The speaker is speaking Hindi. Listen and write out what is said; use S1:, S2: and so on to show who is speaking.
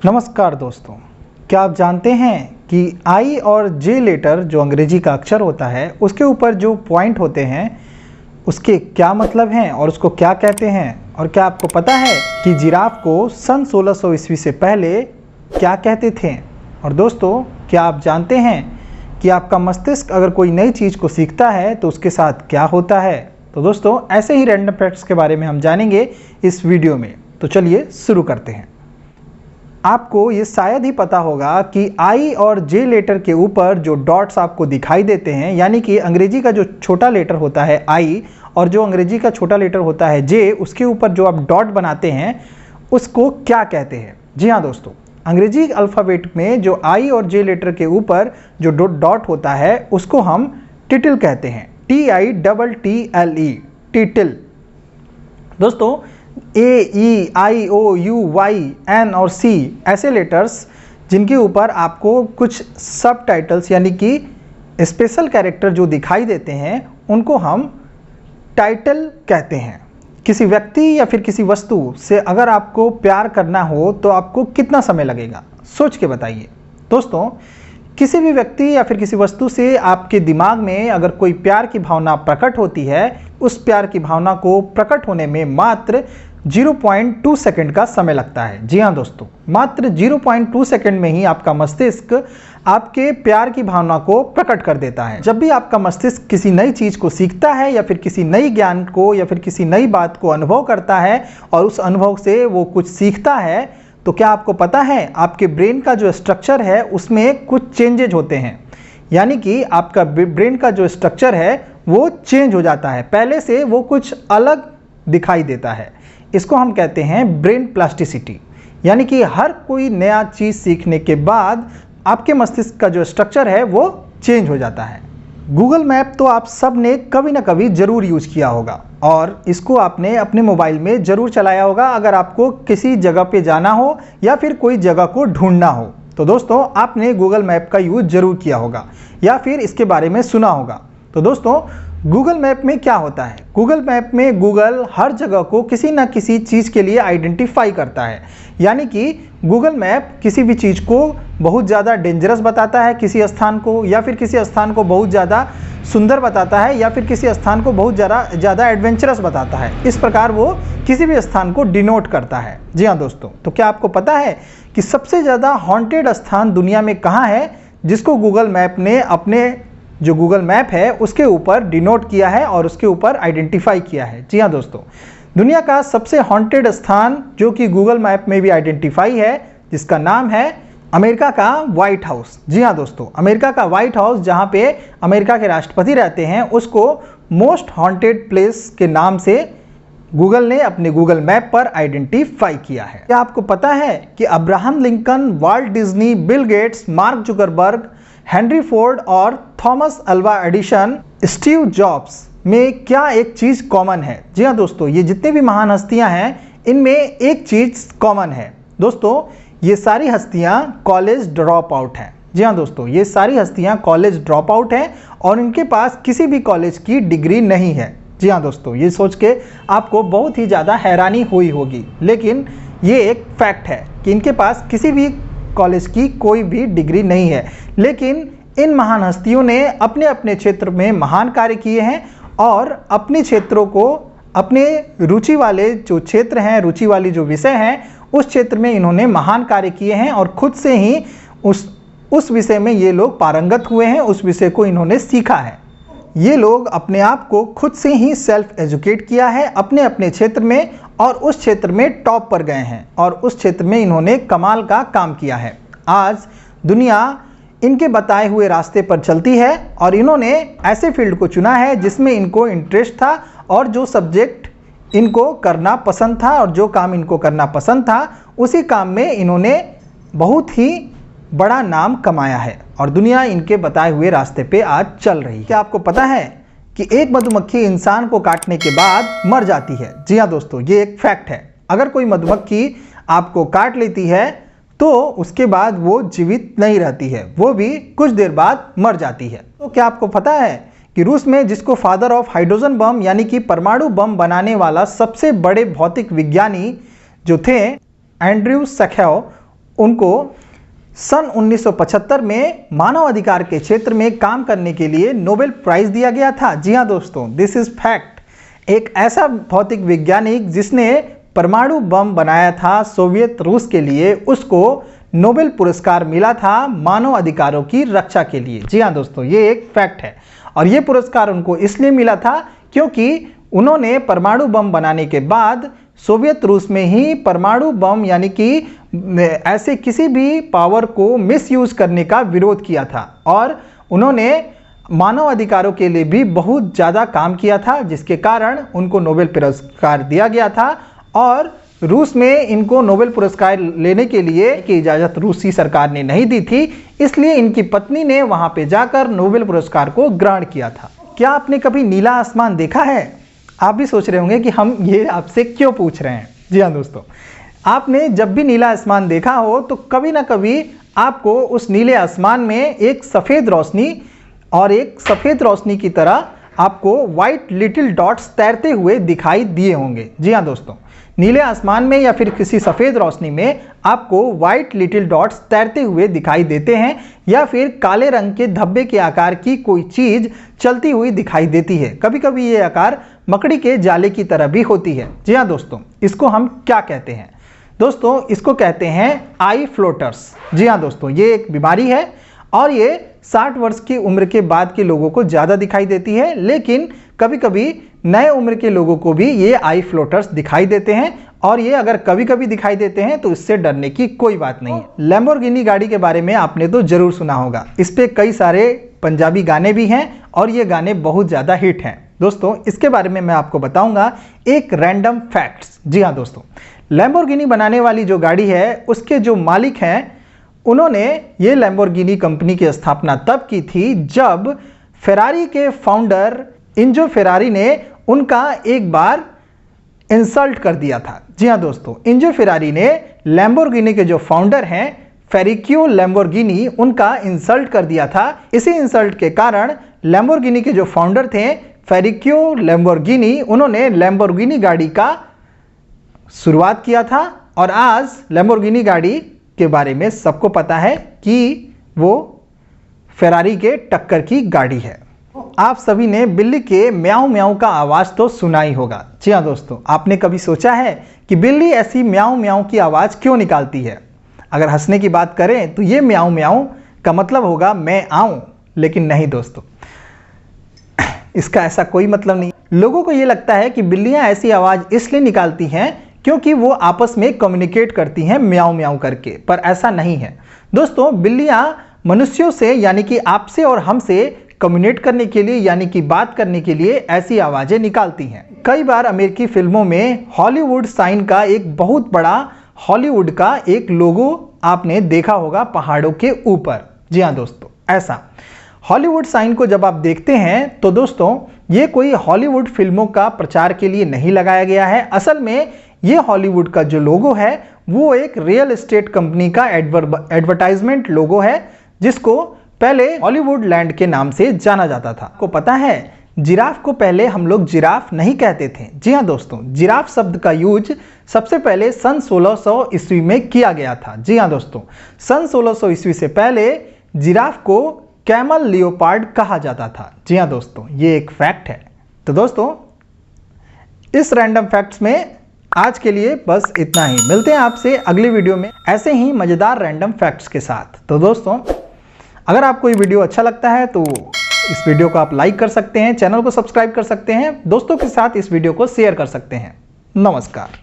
S1: नमस्कार दोस्तों, क्या आप जानते हैं कि आई और जे लेटर जो अंग्रेजी का अक्षर होता है उसके ऊपर जो पॉइंट होते हैं उसके क्या मतलब हैं और उसको क्या कहते हैं। और क्या आपको पता है कि जिराफ को सन 1600 ईस्वी से पहले क्या कहते थे। और दोस्तों, क्या आप जानते हैं कि आपका मस्तिष्क अगर कोई नई चीज़ को सीखता है तो उसके साथ क्या होता है। तो दोस्तों, ऐसे ही रैंडम फैक्ट्स के बारे में हम जानेंगे इस वीडियो में। तो चलिए शुरू करते हैं। आपको ये शायद ही पता होगा कि आई और जे लेटर के ऊपर जो डॉट्स आपको दिखाई देते हैं, यानी कि अंग्रेजी का जो छोटा लेटर होता है आई और जो अंग्रेजी का छोटा लेटर होता है जे, उसके ऊपर जो आप डॉट बनाते हैं उसको क्या कहते हैं। जी हाँ दोस्तों, अंग्रेजी अल्फ़ाबेट में जो आई और जे लेटर के ऊपर जो डॉट होता है उसको हम टिटल कहते हैं। TITTLE, टिटल। दोस्तों, AEIOUYN और C ऐसे लेटर्स जिनके ऊपर आपको कुछ सब टाइटल्स यानी कि स्पेशल कैरेक्टर जो दिखाई देते हैं उनको हम टाइटल कहते हैं। किसी व्यक्ति या फिर किसी वस्तु से अगर आपको प्यार करना हो तो आपको कितना समय लगेगा, सोच के बताइए। दोस्तों, किसी भी व्यक्ति या फिर किसी वस्तु से आपके दिमाग में अगर कोई प्यार की भावना प्रकट होती है, उस प्यार की भावना को प्रकट होने में मात्र 0.2 सेकंड का समय लगता है। जी हाँ दोस्तों, मात्र 0.2 सेकंड में ही आपका मस्तिष्क आपके प्यार की भावना को प्रकट कर देता है। जब भी आपका मस्तिष्क किसी नई चीज़ को सीखता है या फिर किसी नई ज्ञान को या फिर किसी नई बात को अनुभव करता है और उस अनुभव से वो कुछ सीखता है, तो क्या आपको पता है आपके ब्रेन का जो स्ट्रक्चर है उसमें कुछ चेंजेज होते हैं। यानी कि आपका ब्रेन का जो स्ट्रक्चर है वो चेंज हो जाता है, पहले से वो कुछ अलग दिखाई देता है। इसको हम कहते हैं ब्रेन प्लास्टिसिटी। यानी कि हर कोई नया चीज़ सीखने के बाद आपके मस्तिष्क का जो स्ट्रक्चर है वो चेंज हो जाता है। गूगल मैप तो आप सब ने कभी ना कभी ज़रूर यूज किया होगा और इसको आपने अपने मोबाइल में ज़रूर चलाया होगा अगर आपको किसी जगह पे जाना हो या फिर कोई जगह को ढूंढना हो। तो दोस्तों, आपने गूगल मैप का यूज ज़रूर किया होगा या फिर इसके बारे में सुना होगा। तो दोस्तों, गूगल मैप में क्या होता है? गूगल मैप में गूगल हर जगह को किसी न किसी चीज़ के लिए आइडेंटिफाई करता है। यानी कि गूगल मैप किसी भी चीज़ को बहुत ज़्यादा डेंजरस बताता है किसी स्थान को, या फिर किसी स्थान को बहुत ज़्यादा सुंदर बताता है, या फिर किसी स्थान को बहुत ज़्यादा एडवेंचरस बताता है। इस प्रकार वो किसी भी स्थान को डिनोट करता है। जी हाँ दोस्तों, तो क्या आपको पता है कि सबसे ज़्यादा हॉन्टेड स्थान दुनिया में कहाँ है जिसको गूगल मैप ने अपने जो गूगल मैप है उसके ऊपर डिनोट किया है और उसके ऊपर आइडेंटिफाई किया है? जी हाँ दोस्तों, दुनिया का सबसे हॉन्टेड स्थान जो कि गूगल मैप में भी आइडेंटिफाई है, जिसका नाम है अमेरिका का व्हाइट हाउस। जी हाँ दोस्तों, अमेरिका का व्हाइट हाउस जहाँ पे अमेरिका के राष्ट्रपति रहते हैं उसको मोस्ट हॉन्टेड प्लेस के नाम से गूगल ने अपने गूगल मैप पर आइडेंटिफाई किया है। क्या आपको पता है कि Abraham Lincoln, Walt Disney, Bill Gates, Mark Zuckerberg, Henry Ford और Thomas Alva Edison, Steve Jobs में क्या एक चीज़ कॉमन है? जी हाँ दोस्तों, ये जितने भी महान हस्तियां हैं इनमें एक चीज़ कॉमन है। दोस्तों, ये सारी हस्तियां कॉलेज ड्रॉप आउट हैं। जी हाँ दोस्तों, ये सारी हस्तियां कॉलेज ड्रॉप आउट हैं और इनके पास किसी भी कॉलेज की डिग्री नहीं है। जी हाँ दोस्तों, ये सोच के आपको बहुत ही ज़्यादा हैरानी हुई होगी, लेकिन ये एक फैक्ट है कि इनके पास किसी भी कॉलेज की कोई भी डिग्री नहीं है। लेकिन इन महान हस्तियों ने अपने अपने क्षेत्र में महान कार्य किए हैं और अपने क्षेत्रों को, अपने रुचि वाले जो क्षेत्र हैं, रुचि वाली जो विषय हैं, उस क्षेत्र में इन्होंने महान कार्य किए हैं और खुद से ही उस विषय में ये लोग पारंगत हुए हैं, उस विषय को इन्होंने सीखा है। ये लोग अपने आप को खुद से ही सेल्फ एजुकेट किया है अपने अपने क्षेत्र में और उस क्षेत्र में टॉप पर गए हैं और उस क्षेत्र में इन्होंने कमाल का काम किया है। आज दुनिया इनके बताए हुए रास्ते पर चलती है और इन्होंने ऐसे फील्ड को चुना है जिसमें इनको इंटरेस्ट था और जो सब्जेक्ट इनको करना पसंद था और जो काम इनको करना पसंद था उसी काम में इन्होंने बहुत ही बड़ा नाम कमाया है और दुनिया इनके बताए हुए रास्ते पे आज चल रही है। क्या आपको पता है कि एक मधुमक्खी इंसान को काटने के बाद मर जाती है? जी हाँ दोस्तों, ये एक फैक्ट है। अगर कोई मधुमक्खी आपको काट लेती है तो उसके बाद वो जीवित नहीं रहती है, वो भी कुछ देर बाद मर जाती है। तो क्या आपको पता है कि रूस में जिसको फादर ऑफ हाइड्रोजन बम यानी कि परमाणु बम बनाने वाला सबसे बड़े भौतिक विज्ञानी जो थे एंड्रयू सखोव, उनको सन 1975 में मानव अधिकार के क्षेत्र में काम करने के लिए नोबेल प्राइज दिया गया था। जी हाँ दोस्तों, दिस इज फैक्ट। एक ऐसा भौतिक वैज्ञानिक जिसने परमाणु बम बनाया था सोवियत रूस के लिए, उसको नोबेल पुरस्कार मिला था मानव अधिकारों की रक्षा के लिए। जी हाँ दोस्तों, ये एक फैक्ट है। और ये पुरस्कार उनको इसलिए मिला था क्योंकि उन्होंने परमाणु बम बनाने के बाद सोवियत रूस में ही परमाणु बम यानी कि ऐसे किसी भी पावर को मिसयूज करने का विरोध किया था, और उन्होंने मानव अधिकारों के लिए भी बहुत ज़्यादा काम किया था, जिसके कारण उनको नोबेल पुरस्कार दिया गया था। और रूस में इनको नोबेल पुरस्कार लेने के लिए की इजाज़त रूसी सरकार ने नहीं दी थी, इसलिए इनकी पत्नी ने वहां पे जाकर नोबेल पुरस्कार को ग्रहण किया था। क्या आपने कभी नीला आसमान देखा है? आप भी सोच रहे होंगे कि हम ये आपसे क्यों पूछ रहे हैं। जी हाँ दोस्तों, आपने जब भी नीला आसमान देखा हो तो कभी ना कभी आपको उस नीले आसमान में एक सफ़ेद रोशनी और एक सफ़ेद रोशनी की तरह आपको वाइट लिटिल डॉट्स तैरते हुए दिखाई दिए होंगे। जी हाँ दोस्तों, नीले आसमान में या फिर किसी सफ़ेद रोशनी में आपको वाइट लिटिल डॉट्स तैरते हुए दिखाई देते हैं, या फिर काले रंग के धब्बे के आकार की कोई चीज़ चलती हुई दिखाई देती है। कभी कभी ये आकार मकड़ी के जाले की तरह भी होती है। जी हाँ दोस्तों, इसको हम क्या कहते हैं? दोस्तों, इसको कहते हैं आई फ्लोटर्स। जी हाँ दोस्तों, ये एक बीमारी है और ये 60 वर्ष की उम्र के बाद के लोगों को ज़्यादा दिखाई देती है, लेकिन कभी कभी नए उम्र के लोगों को भी ये आई फ्लोटर्स दिखाई देते हैं। और ये अगर कभी कभी दिखाई देते हैं तो इससे डरने की कोई बात नहीं है। लैम्बोर्गिनी गाड़ी के बारे में आपने तो जरूर सुना होगा। इस पे कई सारे पंजाबी गाने भी हैं और ये गाने बहुत ज़्यादा हिट हैं। दोस्तों, इसके बारे में मैं आपको बताऊंगा एक रैंडम फैक्ट्स। जी हाँ दोस्तों, लैम्बोर्गिनी बनाने वाली जो गाड़ी है उसके जो मालिक हैं, उन्होंने ये लैम्बोर्गिनी कंपनी की स्थापना तब की थी जब फेरारी के फाउंडर इंजो फेरारी ने उनका एक बार इंसल्ट कर दिया था। जी हाँ दोस्तों, इंजो फेरारी ने लैम्बोर्गिनी के जो फाउंडर हैं फेरिक्यो लैम्बोर्गिनी, उनका इंसल्ट कर दिया था। इसी इंसल्ट के कारण लैम्बोर्गिनी के जो फाउंडर थे फेरिक्यो लैम्बोर्गिनी, उन्होंने लैम्बोर्गिनी गाड़ी का शुरुआत किया था। और आज लैम्बोर्गिनी गाड़ी के बारे में सबको पता है कि वो फेरारी के टक्कर की गाड़ी है। आप सभी ने बिल्ली के म्याऊं म्याऊं का आवाज़ तो सुना ही होगा। जी हाँ दोस्तों, आपने कभी सोचा है कि बिल्ली ऐसी म्याऊं म्याऊं की आवाज़ क्यों निकालती है? अगर हंसने की बात करें तो ये म्याऊं म्याऊं का मतलब होगा मैं आऊं, लेकिन नहीं दोस्तों, इसका ऐसा कोई मतलब नहीं। लोगों को ये लगता है कि बिल्लियां ऐसी आवाज़ इसलिए निकालती हैं क्योंकि वो आपस में कम्युनिकेट करती हैं म्याऊं म्याऊं करके, पर ऐसा नहीं है दोस्तों। बिल्लियां मनुष्यों से यानी कि आपसे और हमसे कम्युनिकेट करने के लिए यानी कि बात करने के लिए ऐसी आवाज़ें निकालती हैं। कई बार अमेरिकी फिल्मों में हॉलीवुड साइन का एक बहुत बड़ा हॉलीवुड का एक लोगो आपने देखा होगा पहाड़ों के ऊपर। जी हाँ दोस्तों, ऐसा हॉलीवुड साइन को जब आप देखते हैं तो दोस्तों ये कोई हॉलीवुड फिल्मों का प्रचार के लिए नहीं लगाया गया है। असल में ये हॉलीवुड का जो लोगो है वो एक रियल एस्टेट कंपनी का एडवर्टाइजमेंट लोगो है, जिसको पहले हॉलीवुड लैंड के नाम से जाना जाता था। आपको पता है जिराफ को पहले हम लोग जिराफ नहीं कहते थे। जी हाँ दोस्तों, जिराफ शब्द का यूज सबसे पहले सन 1600 ईस्वी में किया गया था। जी हाँ दोस्तों, सन 1600 ईस्वी से पहले जिराफ को कैमल लियोपार्ड कहा जाता था। जी हाँ दोस्तों, ये एक फैक्ट है। तो दोस्तों, इस रैंडम फैक्ट्स में आज के लिए बस इतना ही। मिलते हैं आपसे अगली वीडियो में ऐसे ही मज़ेदार रैंडम फैक्ट्स के साथ। तो दोस्तों, अगर आपको ये वीडियो अच्छा लगता है तो इस वीडियो को आप लाइक कर सकते हैं, चैनल को सब्सक्राइब कर सकते हैं, दोस्तों के साथ इस वीडियो को शेयर कर सकते हैं। नमस्कार।